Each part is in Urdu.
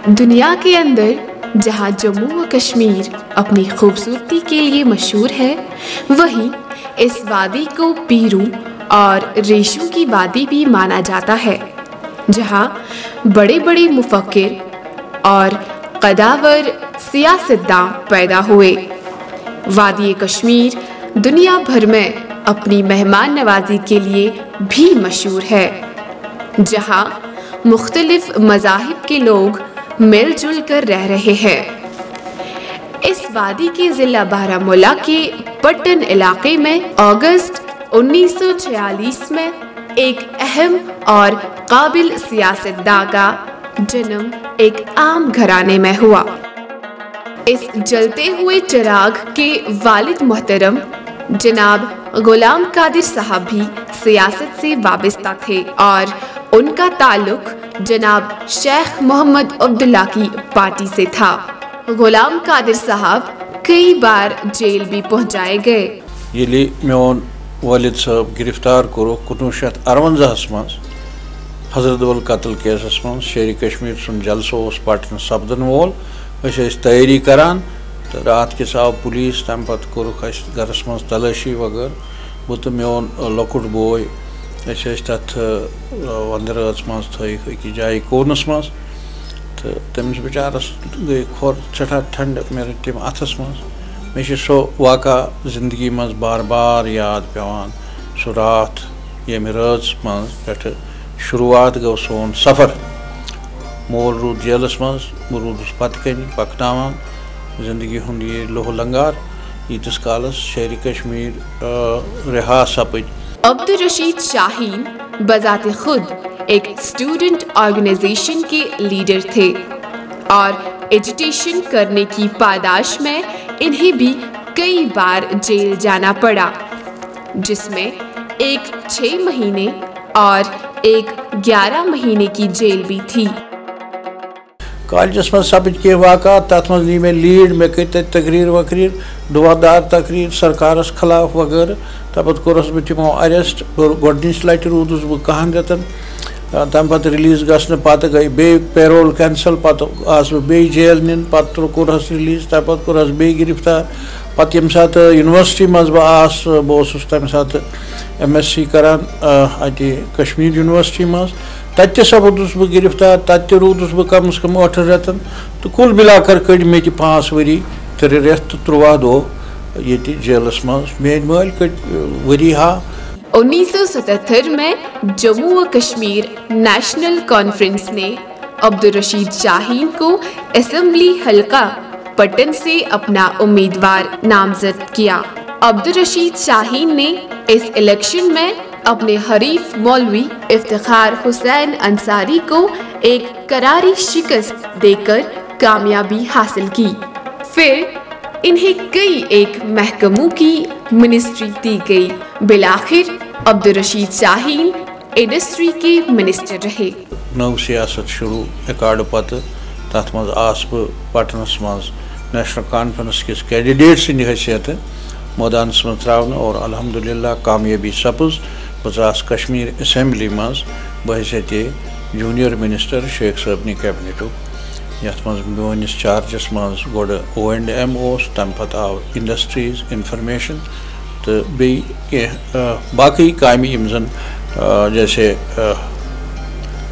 دنیا کے اندر جہاں جموں و کشمیر اپنی خوبصورتی کے لیے مشہور ہے، وہیں اس وادی کو پیروں اور ریشوں کی وادی بھی مانا جاتا ہے، جہاں بڑے بڑے مفکر اور قداور سیاستداں پیدا ہوئے۔ وادی کشمیر دنیا بھر میں اپنی مہمان نوازی کے لیے بھی مشہور ہے، جہاں مختلف مذاہب کے لوگ مل جل کر رہ رہے ہیں۔ اس وادی کے ضلع بارہمولہ کے پٹن علاقے میں اگست 1946 میں ایک اہم اور قابل سیاستداں کا جنم ایک عام گھرانے میں ہوا۔ اس جلتے ہوئے چراغ کے والد محترم جناب غلام قادر صاحب بھی سیاست سے وابستہ تھے اور ان کا تعلق جناب شیخ محمد عبداللہ کی پارٹی سے تھا۔ غلام قادر صاحب کئی بار جیل بھی پہنچائے گئے۔ یلی میون والد صاحب گرفتار کورو 1958 مز حضرت ول قتل کیسس من شیر کشمیر سن جلسہ اس پٹن سپدن وول اس تیاری کران تو رات کس آو پولیس تم پتہ کورک گرس من تلاشی وغیرہ بہ تو میون لۄکُٹ بوے تت وندراژ من تھک أکِس جائے کونس مز تو تمس بچارس گئی کھور سٹھا ٹھنڈ مے رٹ تم اتھس مز مے سو واقعہ زندگی مز بار بار یاد پیوان سہ رات یمہ رٲژ مز پٮ۪ٹھٕ شروعات گو سون سفر۔ مول رود جیلس مز بہ رودس پتہ کنہ پکناوان زندگی ہند یہ لوہ لنگار ییتس کالس شیر کشمیر رہا سپد۔ عبدالرشید شاہین بذات خود ایک اسٹوڈنٹ آرگنائزیشن کے لیڈر تھے اور ایجوٹیشن کرنے کی پاداش میں انہیں بھی کئی بار جیل جانا پڑا، جس میں ایک 6 مہینے اور ایک 11 مہینے کی جیل بھی تھی۔ کالجس من سپد کی واقعات تر من نی مے لیڈ مے کر تقریر وقریر دعادار تقریر سرکارس خلاف وغیرہ تپت کورس بہ تمو اریسٹ گۄڈنِچ لٹہِ روٗدُس بہ 10 رٮ۪تن تمہ پتہ ریلیز گژھنہٕ پتہ گٔے بیٚیہِ پیرول کینسل پتہ آس بہ بیٚیہِ جیل نِن پتہ کوٚرہس ریلیز تمہ پتہ کوٚرہس بیٚیہِ گرفتار پتہ ییٚمہِ ساتہٕ یونیورسٹی منٛز بہٕ آس بہٕ اوسُس تمہِ ساتہٕ MSc کران اتہِ کشمیٖر یونیورسٹی منٛز تتہِ تہِ سپدُس بہٕ گرفتار تتہِ تہِ روٗدُس بہٕ کم از کم 8 رٮ۪تن تہٕ کُل مِلا کر کٔڑۍ مےٚ تہِ 5 ؤری 3 رٮ۪تھ تہٕ 13 دۄہ ییٚتہِ جیلس منٛز۔ میٲنۍ مٲلۍ کٔڑۍ ؤری ہا۔ 1977 میں جموں و کشمیر نیشنل کانفرنس نے عبدالرشید شاہین کو اسمبلی حلقہ پٹن سے اپنا امیدوار نامزد کیا۔ عبدالرشید شاہین نے اس الیکشن میں اپنے حریف مولوی افتخار حسین انصاری کو ایک کراری شکست دے کر کامیابی حاصل کی۔ پھر انہیں کئی ایک محکموں کی منسٹری دی گئی۔ بالآخر عبدالرشید شاہین انڈسٹری کے منسٹر رہے۔ نو سیاست شروع ایکاڈ پتہ تت مز آس بہ پٹنس مز نیشنل کانفرنس کس کینڈیڈیٹ سند حیثیت میدانس مز تراؤن اور الحمدللہ کامیابی سپز بہ آس کشمیر اسمبلی مز بحیثیت جونیئر منسٹر شیخ صٲبنہِ کیبنٹُک یتھ مز میٲنِس چارجس مز گۄڈٕ O&M اوس تمہِ پتہٕ آو انڈسٹریز انفارمیشن تو بیٚیہِ کینٛہہ باقٕے کامہِ یِم زن جیسے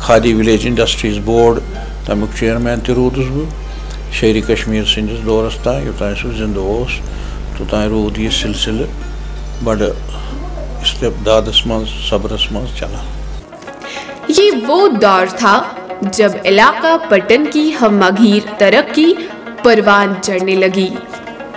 کھادی ولیج انڈسٹریز بورڈ تمیُک چیئرمین تہِ روٗدُس بہٕ شیرِ کشمیر سٕنٛدِس دورس تام یوٚتانۍ سُہ زندٕ اوس توٚتانۍ روٗد یہِ سلسلہٕ بڑٕ استبدادس منٛز صبرس منٛز چلان۔ یہ وہ دور تھا جب علاقہ پٹن کی ہمہ-گیر ترقی پروان چڑھنے لگی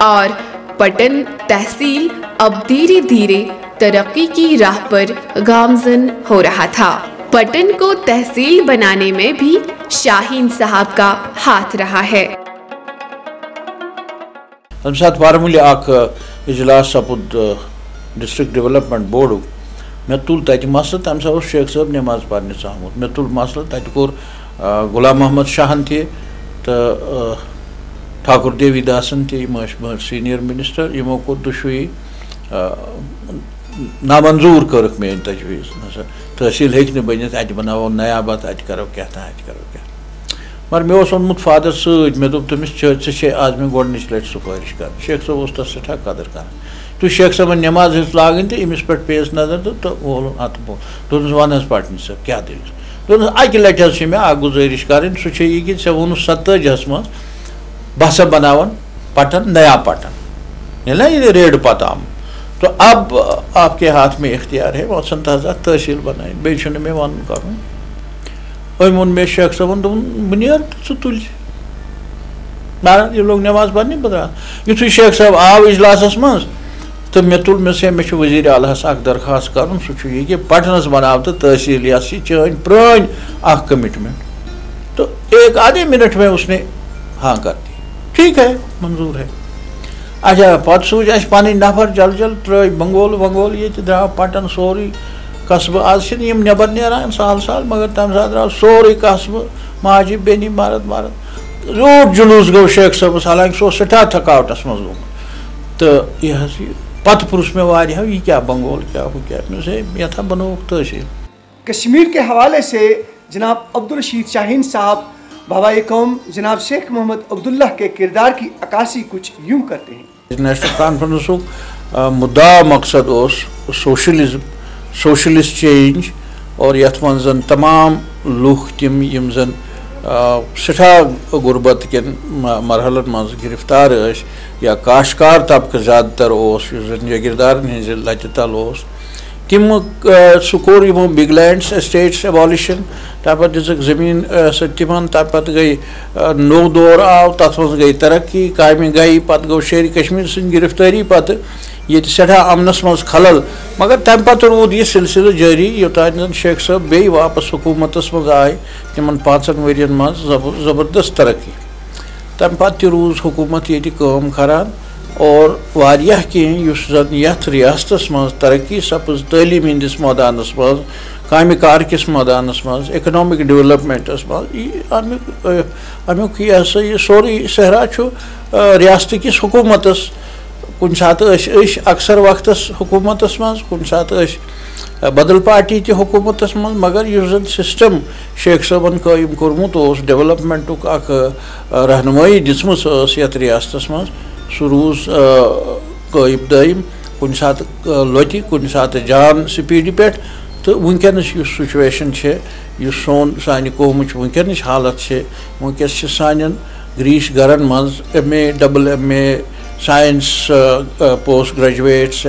اور پٹن تحصیل اب دھیرے دھیرے ترقی کی راہ پر گامزن ہو رہا تھا۔ پٹن کو تحصیل بنانے میں بھی شاہین صاحب کا ہاتھ رہا ہے۔ تمہ سات بارہمولہ اکھ اجلاس سپد ڈسٹرکٹ ڈیولپمنٹ بورڈُک مےٚ تُل تتہِ مسلہٕ تمہِ ساتہٕ اوس شیخ صٲب نٮ۪ماز پرنہِ ژامُت مےٚ تُل مسلہٕ تتہِ کوٚر غلام محمد شاہن تہِ تہٕ ٹھاکُر دیوی داسن تہِ یِم ٲسۍ سیٖنیر منسٹر یِمو کوٚر دۄشوٕے نامنظوٗر کٔرٕکھ میٲنۍ تجویٖز تحصیل ہیٚکہِ نہٕ بٔنِتھ اتہِ بناوو نیابت اتہِ کرو کیٛاہ تام اتہِ کرو کیٛاہ مگر مے اوس اونمُت فادر سۭتۍ مےٚ دوٚپ تٔمِس ژےٚ آز مےٚ گۄڈنِچ لَٹہِ سُفٲرِش کَرٕنۍ شیخ صٲب اوس تَتھ سٮ۪ٹھاہ قدٕر کَران تُہۍ شیخ صٲبَن نٮ۪ماز ہِنٛز لاگٕنۍ تہٕ أمِس پٮ۪ٹھ پیٚیَس نظر تہٕ وولُن اَتھٕ بوٚن دوٚپنَس وَن حظ پَٹنہِ صٲب کیٛاہ دٔلیٖل دوٚپنَس اَکہِ لَٹہِ حظ چھِ مےٚ اَکھ گُزٲرِش کَرٕنۍ سُہ چھِ یہِ کہِ ژےٚ ووٚنُتھ 47 منٛز بہٕ ہسا بناون پٹن نیا پٹن ییٚلہِ نا یہِ ریڈ پتہٕ آمُت تو اب آپ کے ہاتھ میں اختیار ہے وۄتھسن تازہ تحصیٖل بنٲیِتھ بیٚیہِ چھُنہٕ مےٚ وَنُن کَرُن أمۍ ووٚن مےٚ شیخ صٲبن دوٚپُن بہٕ نیرٕ تہٕ ژٕ تُلہِ مہراج یہِ لوگ نٮ۪ماز پرنہِ بہٕ درٛاس یِتھُے شیخ صٲب آو اجلاسس منٛز تہٕ مےٚ تُل مےٚ مےٚ چھُ وزیٖر اعلیٰ ہس اکھ درخاست کَرُن سُہ چھُ یہِ کہِ پٹنس بناو تہٕ تحصیٖل یۄس چھِ چٲنۍ پرٛٲنۍ اکھ کمٹمنٹ تو ایک آدھے منٹ میں اس نے ہاں کر دی ٹھیک ہے منظور ہے اچھا پتہٕ سوٗزۍ اَسہِ پنٕنۍ نفر جل جل ترٛٲے بنگول ونگول ییٚتہِ درٛاو پٹن سورُے قصبہٕ آز چھِنہٕ یِم نٮ۪بر نیران سہل سہل مگر تمہِ ساتہٕ درٛاو سورُے قصبہٕ ماجہِ بیٚنہِ مرد زیوٗٹھ جلوٗس گوٚو شیخ صٲبس حالانکہِ سُہ اوس سٮ۪ٹھاہ تھکاوٹس منٛز گوٚمُت تہٕ یہِ حظ یہِ پتہٕ پرُژھ مےٚ واریاہو یہِ کیٛاہ بنگول کیٛاہ ہُہ کیٛاہ مےٚ دوٚپُس یتھ ہا بنووُکھ تحصیٖل کشمیر کے حوالے سے جناب عبدالرشید شاہین صاحب بابا قوم جناب شیخ محمد عبداللہ کے کردار کی عکاسی کچھ یوں کرتے ہیں نیشنل کانفرنسُک مُدا مقصد اوس سوشلزم سوشلسٹ چینج اور یتھ منٛز زن تمام لُکھ تِم یِم زن سٮ۪ٹھاہ غُربت کٮ۪ن مرحلن منٛز گرفتار ٲسۍ یا کاشتکار طبقہٕ زیادٕ تر اوس یُس زن جٲگیردارن ہِنٛزِ لَتہِ تل اوس تِم سُہ کوٚر یِمو بِگ لینڈس ایسٹیٹس ایبالِشن تَمہِ پتہٕ دِژٕکھ زٔمیٖن سۄ تِمن تَمہِ پتہٕ گٔے نوٚو دور آو تتھ منٛز گٔے ترقی کامہِ گٔے پتہٕ گوٚو شیرِ کشمیٖر سٕنٛدِ گرفتٲری پتہٕ ییٚتہِ سٮ۪ٹھاہ امنس منٛز خلل مگر تمہِ پتہٕ روٗد یہِ سلسلہٕ جٲری یوٚتانۍ زن شیخ صٲب بیٚیہِ واپس حکوٗمتس منٛز آے تِمن 5 ؤرین منٛز زبردست ترقی تمہِ پتہٕ تہِ روٗز حکوٗمت ییٚتہِ کٲم کران اور واریاہ کینٛہہ یُس زن یتھ ریاستس منٛز ترقی سپٕز تعلیٖم ہِنٛدِس مٲدانس منٛز کامہِ کار کِس مٲدانس منٛز اِکنامِک ڈیولپمنٹس منٛز یہِ امیُک یہِ ہسا یہِ سورُے صحرا چھُ ریاستہٕ کِس حکوٗمتس کُنہِ ساتہٕ ٲسۍ أسۍ اکثر وقتس حکوٗمتس منٛز کُنہِ ساتہٕ ٲسۍ بدل پارٹی تہِ حکوٗمتس منٛز مگر یُس زن سسٹم شیخ صٲبن قٲیِم کوٚرمُت اوس ڈیولپمنٹُک اکھ رہنمٲیی دِژمٕژ ٲس یتھ ریاستس منٛز سُہ روٗز قٲیِم دٲیِم کُنہِ ساتہٕ لۄتہِ کُنہِ ساتہٕ جان سپیٖڈِ پٮ۪ٹھ تہٕ وٕنکیٚنس یُس سُچویشن چھِ یُس سانہِ قومٕچ وٕنکیٚنٕچ حالت چھِ وٕنکیٚس چھِ سانٮ۪ن گریٖش گرن منٛز MA double MA science post graduates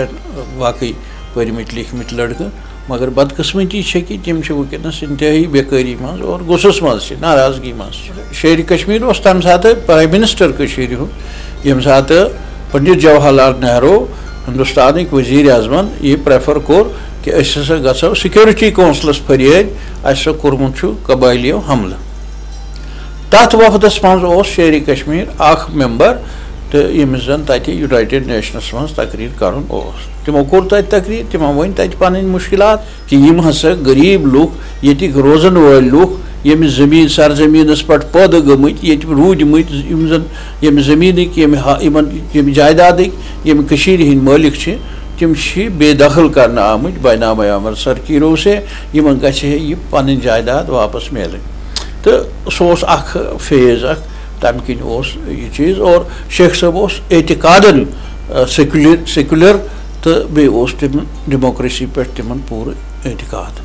باقٕے پٔرمٕتۍ لیکھمٕتۍ لڑکہٕ مگر بدقٕسمتی چھےٚ کہِ تِم چھِ وٕنکیٚنس انتہٲیی بیکٲری منٛز اور غُصس منٛز چھِ ناراضگی منٛز چھِ شیرِ کشمیٖر اوس تمہِ ساتہٕ پرایم منسٹر کٔشیٖرِ ہُنٛد ییٚمہِ ساتہٕ پنڈت جواہر لال نہروٗ ہندوستانٕکۍ ؤزیٖرِ اعظمن یہِ پریفر کوٚر کہِ أسۍ ہسا گژھو سِکیورٹی کونسلس فریٲدۍ اَسہِ ہسا کوٚرمُت چھُ قبٲیلیو حملہٕ تتھ وفدس منٛز اوس شیرِ کشمیٖر اکھ ممبر تہٕ ییٚمِس زن تتہِ یونایٹڈ نیشنس منٛز تقریٖر کرُن اوس تِمو کوٚر تتہِ تقریٖر تِمو ؤنۍ تتہِ پنٕنۍ مُشکلات کہِ یِم ہسا غریٖب لُکھ ییٚتِکۍ روزن وٲلۍ لُکھ ییٚمہِ زٔمیٖن سرزٔمیٖنس پٮ۪ٹھ پٲدٕ گٔمٕتۍ ییٚتہِ روٗدۍمٕتۍ یِم زن ییٚمہِ زٔمیٖنٕکۍ ییٚمہِ جایدادٕکۍ ییٚمہِ کٔشیٖرِ ہِنٛدۍ مٲلِک چھِ تِم چھِ بے دخل کرنہٕ آمٕتۍ بینامہ امرتسر کی رو سے یِمن گژھِ ہے یہِ پنٕنۍ جایداد واپس میلٕنۍ تہٕ سُہ اوس اکھ فیز اکھ تمہِ کِنۍ اوس یہِ چیٖز اور شیخ صٲب اوس اعتقادن سیکولر تہٕ بیٚیہِ اوس تِمن ڈیموکریسی پٮ۪ٹھ تِمن پوٗرٕ اعتقاد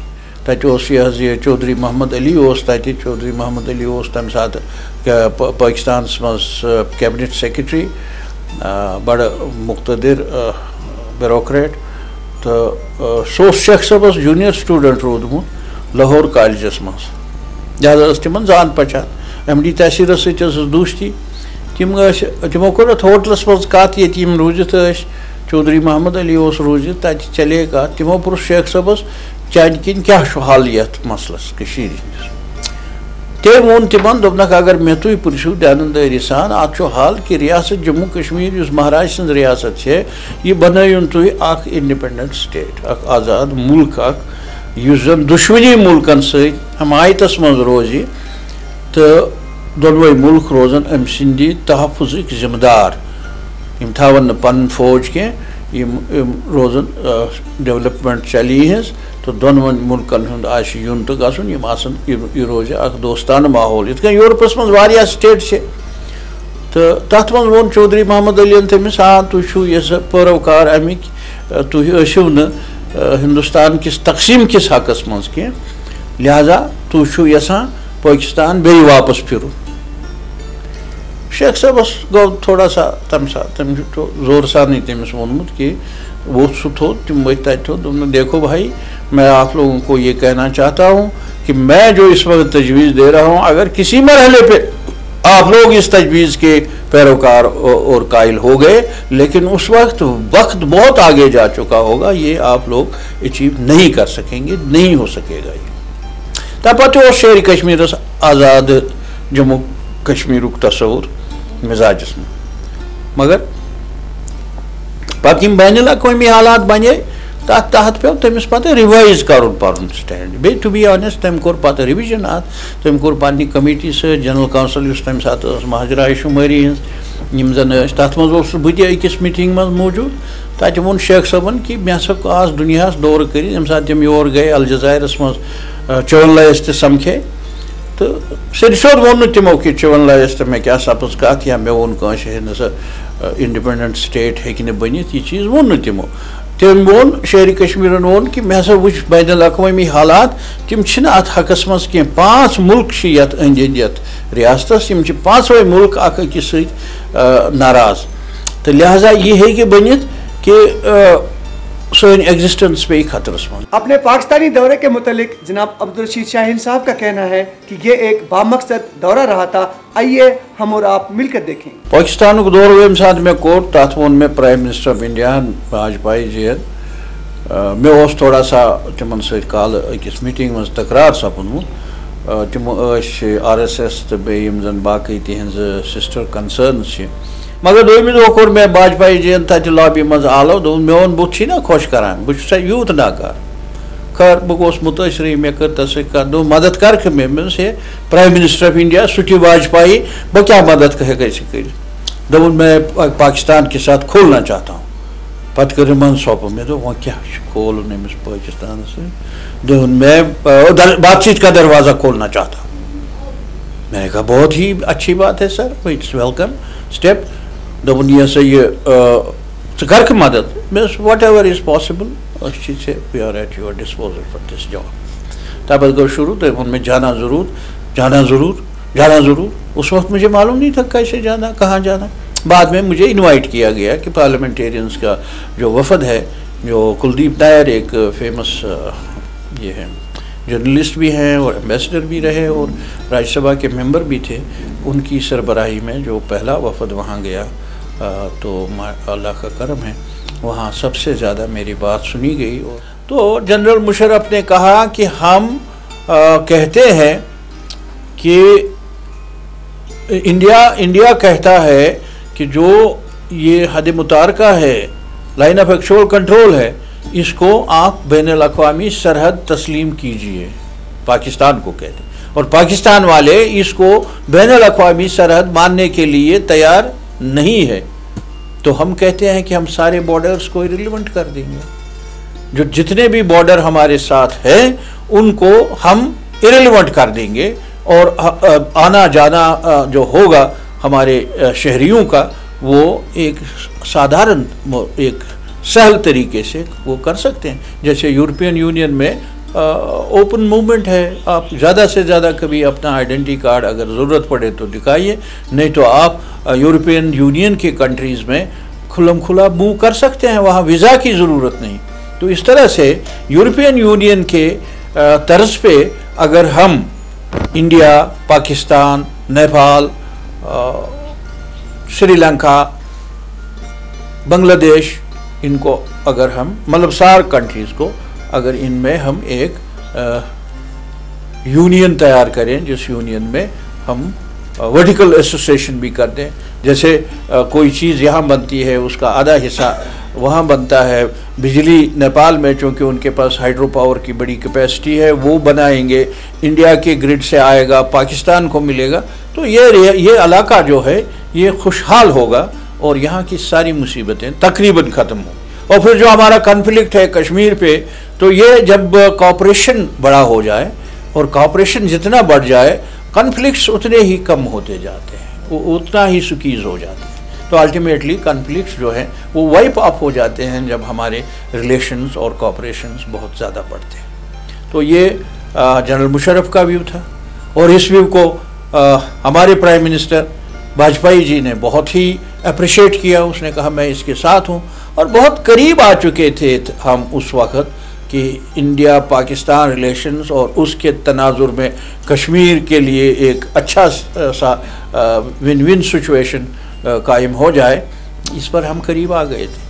تتہِ اوس یہِ حظ یہِ چودھری محمد علی اوس تتہِ چودھری محمد علی اوس تمہِ ساتہٕ پٲکِستانس منٛز کیبنٹ سیکرٹری بڑٕ مُقتدر بیوروکریٹ تہٕ سُہ اوس شیخ صٲبس جوٗنیر سٹوٗڈنٹ روٗدمُت لاہور کالجس منٛز لہٰذا ٲس تِمن زان پہچان MD تحصیٖلس سۭتۍ ٲسٕس دوستی تِمو کوٚر اتھ ہوٹلس منٛز کتھ ییٚتہِ یِم روٗزِتھ ٲسۍ چودھری محمد علی اوس روٗزِتھ تتہِ چلے کتھ تِمو پرُژھ شیخ صٲبس چانہِ کِنۍ کیٛاہ چھُ حل یتھ مسلس کٔشیٖرِ ہِنٛدِس تٔمۍ ووٚن تِمن دوٚپنکھ اگر مےٚ تُہۍ پرژھِو دیانتدٲری سان اتھ چھُ حل کہِ ریاست جموں کشمیٖر یُس مہاراج سٕنٛز ریاست چھِ یہِ بنٲیُن تُہۍ اکھ انڈِپینڈنٹ سٹیٹ اکھ آزاد مُلک اکھ یُس زن دُشوٕنی مُلکن سۭتۍ حمایتس منٛز روزِ تہٕ دۄنوَے مُلک روزن أمۍ سٕنٛدِ تحفظٕکۍ ذِمہٕ دار یِم تھاون نہٕ پنُن فوج کینٛہہ یِم روزن ڈیولپمنٹ چلہِ یِہٕنٛز تو دونوَن ملکن ہُنٛد آسہِ یُن تہٕ گژھُن یِم آسن یہِ روزِ اکھ دوستانہٕ ماحول یِتھ کٔنۍ یوٗرپس منٛز واریاہ سٹیٹ چھِ تہٕ تتھ منٛز ووٚن چودھری محمد علیَن تٔمِس تُہۍ چھِو یہِ پٲروکار اَمِکۍ تُہۍ ٲسِو نہٕ ہندوستان کِس تقسیٖم کِس حقس منٛز کینٛہہ لہذا تُہۍ چھِو یژھان پٲکِستان بیٚیہِ واپس پھِرُن شیخ صٲبس گوٚو تھوڑا سا تمہِ ساتہٕ تٔمۍ چھُ زورٕ سانٕے تٔمِس ووٚنمُت کہِ وہ سُہ تھوٚد تِم ؤتھۍ تتہِ تھوٚد دوٚپُن دیکھو بھائی میں آپ لوگوں کو یہ کہنا چاہتا ہوں کہ میں جو اس وقت تجویز دے رہا ہوں اگر کسی مرحلے پہ آپ لوگ اس تجویز کے پیروکار اور قائل ہو گئے لیکن اس وقت بہت آگے جا چکا ہوگا یہ آپ لوگ اچیو نہیں کر سکیں گے نہیں ہو سکے گا یہ تمہِ پتہٕ اوس شیرِ کشمیٖرس آزاد جموں کشمیٖرُک تصوُر مزاجس منٛز مگر پتہٕ یِم بین الاقوامی حالات بنے تتھ تحت پیٚو تٔمِس پتہٕ رِوایز کرُن پنُن سٹینڈ بیٚیہِ ٹُو بی آنیسٹ تٔمۍ کوٚر پتہٕ رِوِجن اتھ تٔمۍ کوٚر پننہِ کمیٹی سۭتۍ جنرل کونسل یُس تمہِ ساتہٕ ٲس مہاجراے شُمٲری ہٕنٛز یِم زن ٲسۍ تتھ منٛز اوسُس بہٕ تہِ أکِس میٖٹنٛگ منٛز موٗجوٗد تتہِ ووٚن شیخ صٲبن کہِ مےٚ ہسا آس دُنیاہس دورٕ کٔرِتھ ییٚمہِ ساتہٕ تِم یور گٔے الجزایرس منٛز چوَن تہِ سمکھے تہٕ سیٚدِ سیوٚد ووٚن نہٕ تِمو کہِ چوَن تہٕ مےٚ کیٛاہ سپٕز کتھ یا مےٚ ووٚن کٲنٛسہِ ہے نہ سا انڈِپینڈنٹ سٹیٹ ہیٚکہِ نہٕ بٔنِتھ یہِ چیٖز ووٚن نہٕ تِمو تٔمۍ ووٚن شیرِ کشمیٖرن ووٚن کہِ مےٚ ہسا وٕچھ بین الاقوامی حالات تِم چھِنہٕ اتھ حقس منٛز کینٛہہ 5 مُلک چھِ یتھ أنٛدۍ أنٛدۍ یتھ رِیاستس یِم چھِ 5وے مُلک اکھ أکِس سۭتۍ ناراض تہٕ لہذا یہِ ہیٚکہِ بٔنِتھ کہِ سٲنۍ ایگزسٹنس پیٚیہِ خطرس منٛز اپنے پاکستانی دورے کے متعلق جناب عبدالرشید شاہین صاحب کا کہنا ہے کہ یہ ایک بامقصد دورہ رہا تھا آئیے ہم اور آپ مل کر دیکھیں پاکستانُک دورٕ ییٚمہِ ساتہٕ مےٚ کوٚر تتھ ووٚن مےٚ prime minister of India Vajpayee جِین مےٚ اوس تھوڑا سا تِمن سۭتۍ کالہٕ أکِس میٖٹِنٛگ منٛز تکرار سپُدمُت تِم ٲسۍ RSS تہٕ بیٚیہِ یِم زن باقٕے تِہنٛزٕ سسٹر کنسٲرنٕز چھِ مگر دوٚیمہِ دۄہ کوٚر مےٚ واجپایی جِین تتہِ لابی منٛز آلو دوٚپُن میون بُتھ چھُے نا خۄش کران بہٕ چھُسا یوٗت ناکار خٲر بہٕ گوٚوُس مُتٲثرٕے مےٚ کٔر تتھ سۭتۍ کتھ دوٚپ مدد کرکھٕ مےٚ دوٚپمَس ہے پرٛایم مِنسٹر آف انڈیا سُہ تہِ واجپایی بہٕ کیٛاہ مدد ہٮ۪کے ژےٚ کٔرِتھ دوٚپُن میں پاکستان کے ساتھ کھولنا چاہتا ہوں پتہٕ کٔرٕن منصوبہٕ مےٚ دوٚپ وۄنۍ کیٛاہ چھُ کھولُن أمِس پٲکِستانس سۭتۍ دوٚپُن میں بات چیت کا دروازہ کھولنا چاہتا ہوں میں نے کہا بہت ہی اچھی بات ہے سر اٹس ویلکم اسٹیپ دوٚپُن یہِ ہسا یہِ ژٕ کرکھٕ مدد مےٚ دوٚپُس واٹ ایور از پاسبل أسۍ چھِ ژےٚ we are at your disposal for this job تمہِ پتہٕ گوٚو شروٗع تٔمۍ ووٚن مےٚ جانا ضروٗر جانا ضروٗر جانا ضروٗر اس وقت مجھے معلوم نہیں تھا کیسے جانا کہاں جانا بعد میں مجھے انوائٹ کیا گیا کہ پارلیمنٹیرینس کا جو وفد ہے جو کلدیپ نائر ایک فیمس یہ ہے جرنلسٹ بھی ہیں اور ایمبیسڈر بھی رہے اور راجیہ سبھا کے ممبر بھی تھے ان کی سربراہی میں جو پہلا وفد وہاں گیا تو اللہ کا کرم ہے وہاں سب سے زیادہ میری بات سنی گئی تو جنرل مشرف نے کہا کہ ہم کہتے ہیں کہ انڈیا کہتا ہے کہ جو یہ حد متارکہ ہے لائن آف ایکچوئل کنٹرول ہے اس کو آپ بین الاقوامی سرحد تسلیم کیجئے پاکستان کو کہتے ہیں اور پاکستان والے اس کو بین الاقوامی سرحد ماننے کے لیے تیار نہیں ہے تو ہم کہتے ہیں کہ ہم سارے بارڈرز کو ریلیونٹ کر دیں گے جو جتنے بھی بارڈر ہمارے ساتھ ہیں ان کو ہم ریلیونٹ کر دیں گے اور آنا جانا جو ہوگا ہمارے شہریوں کا وہ ایک سادھارن ایک سہل طریقے سے وہ کر سکتے ہیں جیسے یورپین یونین میں اوپن موومنٹ ہے آپ زیادہ سے زیادہ کبھی اپنا آئیڈینٹی کارڈ اگر ضرورت پڑے تو دکھائیے نہیں تو آپ یورپین یونین کے کنٹریز میں کھلم کھلا موو کر سکتے ہیں وہاں ویزا کی ضرورت نہیں تو اس طرح سے یورپین یونین کے طرز پہ اگر ہم انڈیا پاکستان نیپال سری لنکا بنگلہ دیش ان کو اگر ہم مطلب سارے کنٹریز کو اگر ان میں ہم ایک یونین تیار کریں جس یونین میں ہم ورٹیکل ایسوسیشن بھی کر دیں جیسے کوئی چیز یہاں بنتی ہے اس کا آدھا حصہ وہاں بنتا ہے بجلی نیپال میں چونکہ ان کے پاس ہائیڈرو پاور کی بڑی کیپیسٹی ہے وہ بنائیں گے انڈیا کے گرڈ سے آئے گا پاکستان کو ملے گا تو یہ علاقہ جو ہے یہ خوشحال ہوگا اور یہاں کی ساری مصیبتیں تقریباً ختم ہوں اور پھر جو ہمارا کنفلکٹ ہے کشمیر پہ، تو یہ جب کوآپریشن بڑا ہو جائے اور کوآپریشن جتنا بڑھ جائے کنفلکٹس اتنے ہی کم ہوتے جاتے ہیں، وہ اتنا ہی سکیز ہو جاتے ہیں. تو الٹیمیٹلی کنفلکٹس جو ہیں وہ وائپ اپ ہو جاتے ہیں جب ہمارے ریلیشنز اور کوآپریشنز بہت زیادہ بڑھتے ہیں. تو یہ جنرل مشرف کا ویو تھا، اور اس ویو کو ہمارے پرائم منسٹر واجپئی جی نے بہت ہی اپریشیٹ کیا. اس نے کہا میں اس کے ساتھ ہوں، اور بہت قریب آ چکے تھے ہم اس وقت کہ انڈیا پاکستان ریلیشنز اور اس کے تناظر میں کشمیر کے لیے ایک اچھا سا ون ون سچویشن قائم ہو جائے. اس پر ہم قریب آ گئے تھے.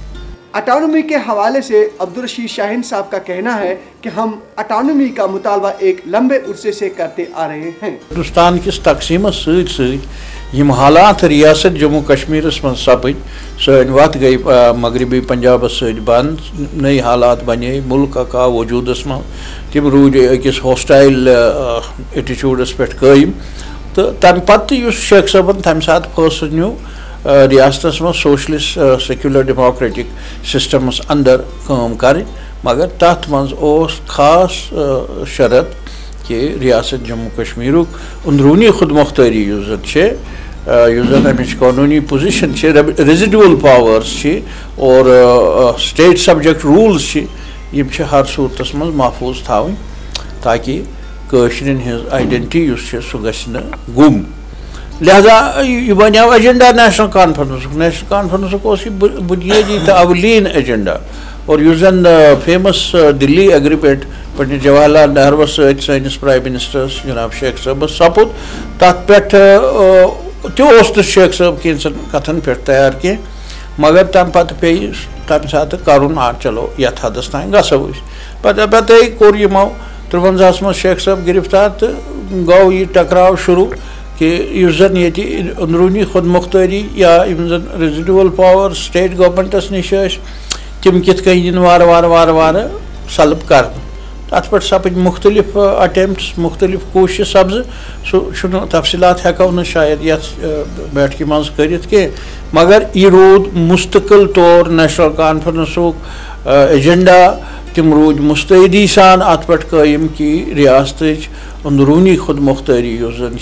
اٹانومی کے حوالے سے عبدالرشید شاہین صاحب کا کہنا ہے کہ ہم اٹانومی کا مطالبہ ایک لمبے عرصے سے کرتے آ رہے ہیں. ہندوستان کس تقسیم یم حالات ریاست جموں کشمیر من سپد سن وت گئی مغربی پنجاب ست بند، نئی حالات بنے، ملک کا وجودس من تم روز اکس ہاسٹائل ایٹیچوڈس پہ قائم. تو تمہ پتہ اس شیخ صاحبن تمہ سات فیصلہ نیو ریاستس من سوشلسٹ سیکولر ڈیموکریٹک سسٹمس اندر کام کریں، مگر تت مز خاص شرط کہ ریاست جموں کشمیر اندرونی خود مختاری اس زن امچ قانونی پوزیشن ریزیڈول پاورز اور سٹیٹ سبجیکٹ رولز یم ہر صورتس مز محفوظ تھاؤن، تاکہ قشرین ہز آئیڈینٹی سہ گژھِ نہٕ گم. لہذا یہ بنیو ایجنڈا نیشنل کانفرنسک اس یہ بنیادی تو اولین ایجنڈا. اور اس زن فیمس دلی ایگریمنٹ پنڈت جواہر لال نہروس ست سٲنِس پرائم منسٹرس جناب شیخ صاحبس سپُد، تت پہ تہ شیخ صاحب کینژن کتن پہ تیار کی، مگر تمہ پتہ پے تمہ سات کرن چلو یتھ حدس تام گژھو پتہ پتہ کوٚر یمو 53 مز شیخ صاحب گرفتار، تو گو یہ ٹکراؤ شروع کہ اس زن یہ اندرونی خود مختاری یا یم زن ریزیڈول پاور سٹیٹ گورمنٹس نش تم کت کن ین وار وار وار وار سلب کر. ات پہ سپد مختلف اٹیمپٹس، مختلف کوشش سپز، سہ تفصیلات ہیکو نا شاید یتھ بیٹھکہ مز کرت کی، مگر یہ رود مستقل طور نیشنل کانفرنسک ایجنڈا. تم رود مستعدی سان ات پہ قائم کی ریاست اندرونی خود مختاری اس زن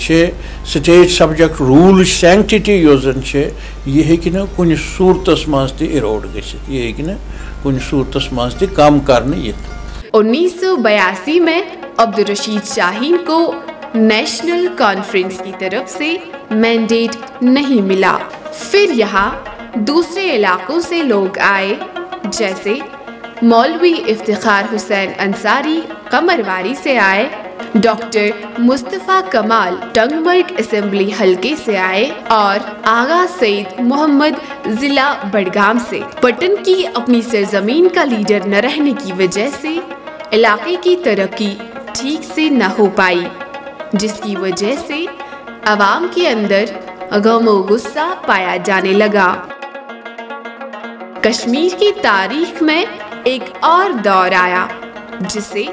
سٹیٹ سبجیکٹ رول سینکٹی اس زن یہ ہیکہ نہ کن صورتس مز تہ ایروڈ گژھت، یہ ہیکہ نہ کن صورتس مز تہ کم کرنے یت. 1982 میں عبدالرشید شاہین کو نیشنل کانفرنس کی طرف سے مینڈیٹ نہیں ملا. پھر یہاں دوسرے علاقوں سے لوگ آئے، جیسے مولوی افتخار حسین انصاری قمرواری سے آئے، ڈاکٹر مصطفیٰ کمال ٹنگمرگ اسمبلی حلقے سے آئے، اور آغا سعید محمد ضلع بڑگام سے. پٹن کی اپنی سرزمین کا لیڈر نہ رہنے کی وجہ سے علاقے کی ترقی ٹھیک سے نہ ہو پائی، جس کی وجہ سے عوام کے اندر غم و غصہ پایا جانے لگا. کشمیر کی تاریخ میں ایک اور دور آیا جسے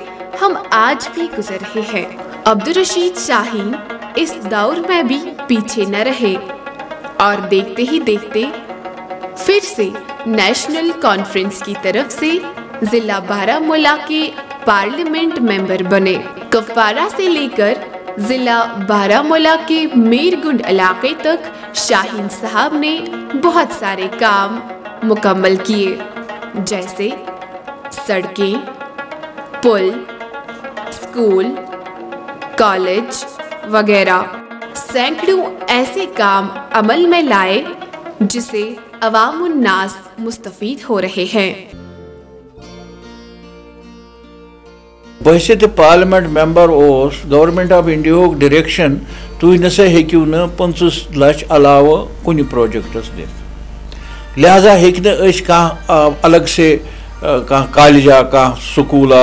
ہم آج بھی گزر رہے ہیں. عبدالرشید شاہین اس دور میں بھی پیچھے نہ رہے اور دیکھتے ہی دیکھتے پھر سے نیشنل کانفرنس کی طرف سے ضلع بارہمولہ کے پارلیمنٹ ممبر بنے. کپوارہ سے لے کر ضلع بارہمولہ کے میرگنڈ علاقے تک شاہین صاحب نے بہت سارے کام مکمل کیے، جیسے سڑکیں، پل، اسکول، کالج وغیرہ. سینکڑوں ایسے کام عمل میں لائے جسے عوام الناس مستفید ہو رہے ہیں. بحثیت پارلیمنٹ ممبر اس گورنمنٹ آف انڈیا ڈائریکشن تھی نسا ہیکو نا 25 لچھ علاوہ کن پروجیکٹس دت، لہذا ہیک الگ سے کالجہ سکولہ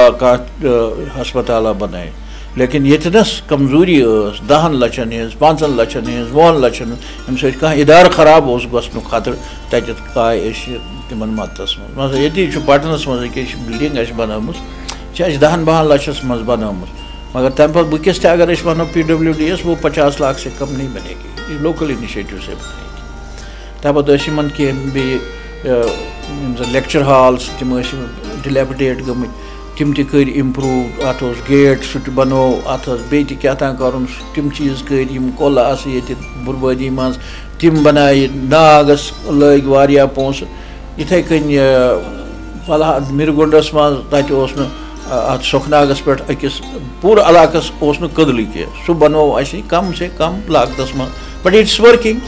ہسپتالہ بنائے. لیکن یتنس کمزوری 10 لچھن ہز 5 لچھن ہز 20 لچھن یم سۭتۍ کانٛہہ ادارٕ خراب اوس گژھنُک خطرٕ تتٮ۪تھ آے أسۍ تِمن مدتس منٛز. مثلاً ییٚتی چھُ پٹنس منٛز أکِس بلڈنگ اَسہِ بنٲومٕژ چھِ اَسہِ 10-12 لچھس منٛز بنٲومٕژ، مگر تمہِ پتہٕ وٕنکٮ۪س تہِ اگر أسۍ ونو PWDS وہ 50 لاکھ سے کم نہیں بنے گی. یہ لوکل انیشیٹو سے بنے گی. تمہِ پتہٕ ٲسۍ یِمن کینٛہہ بیٚیہِ لیکچر ہالز تم ڈلیپڈیٹ گمت تم تہ کر امپروو ات گیٹ سہ بنو ات بیٚیہِ تہِ کیٛاہ تام کرُن تم چیٖز کٔرۍ یِم کۄلہٕ آسہٕ ییٚتہِ بربٲدی منٛز تم بنایہِ ناگس لٲگۍ واریاہ پونٛسہٕ یِتھَے کٔنۍ مِرگُنڈس منٛز تتہِ اوس نہٕ اتھ سۄکھناگس پٮ۪ٹھ أکِس پوٗرٕ علاقس اوس نہٕ کٔدلٕے کینٛہہ سُہ بنوو اَسہِ کم سے کم لاگتس منٛز بٹ اٹس ورکنگ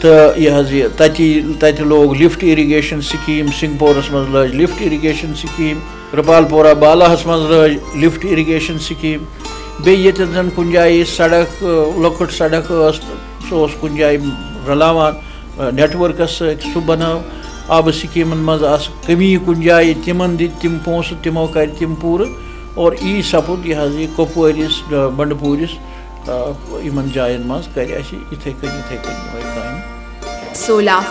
تہٕ یہِ حظ یہِ تتہِ لوگ لفٹ اِرِگیشن سکیٖم سنگپورس منٛز لٲج لفٹ اِرِگیشن سکیٖم رپال پورہ بالاہس منٛز لٲج لفٹ اِرِگیشن سکیٖم بیٚیہِ ییٚتٮ۪ن زن کُنہِ جایہِ سڑک لۄکٕٹ سڑک ٲس سُہ اوس کُنہِ جایہِ رلاوان نیٹؤرکس سۭتۍ سُہ بنٲو آبہٕ سکیٖمن منٛز آسہٕ کٔمی کُنہِ جایہِ تِمن دِتۍ تِم پونٛسہٕ تِمو کَرِ تِم پوٗرٕ اور یی سپُد یہِ حظ یہِ کۄپوٲرِس بنڈپوٗرِس یِمن جاین منٛز کرِ اَسہِ یِتھَے کٔنۍ یِمے کامہِ 16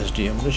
SDM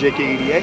JKEDI।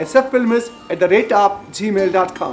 sffilms@gmail.com।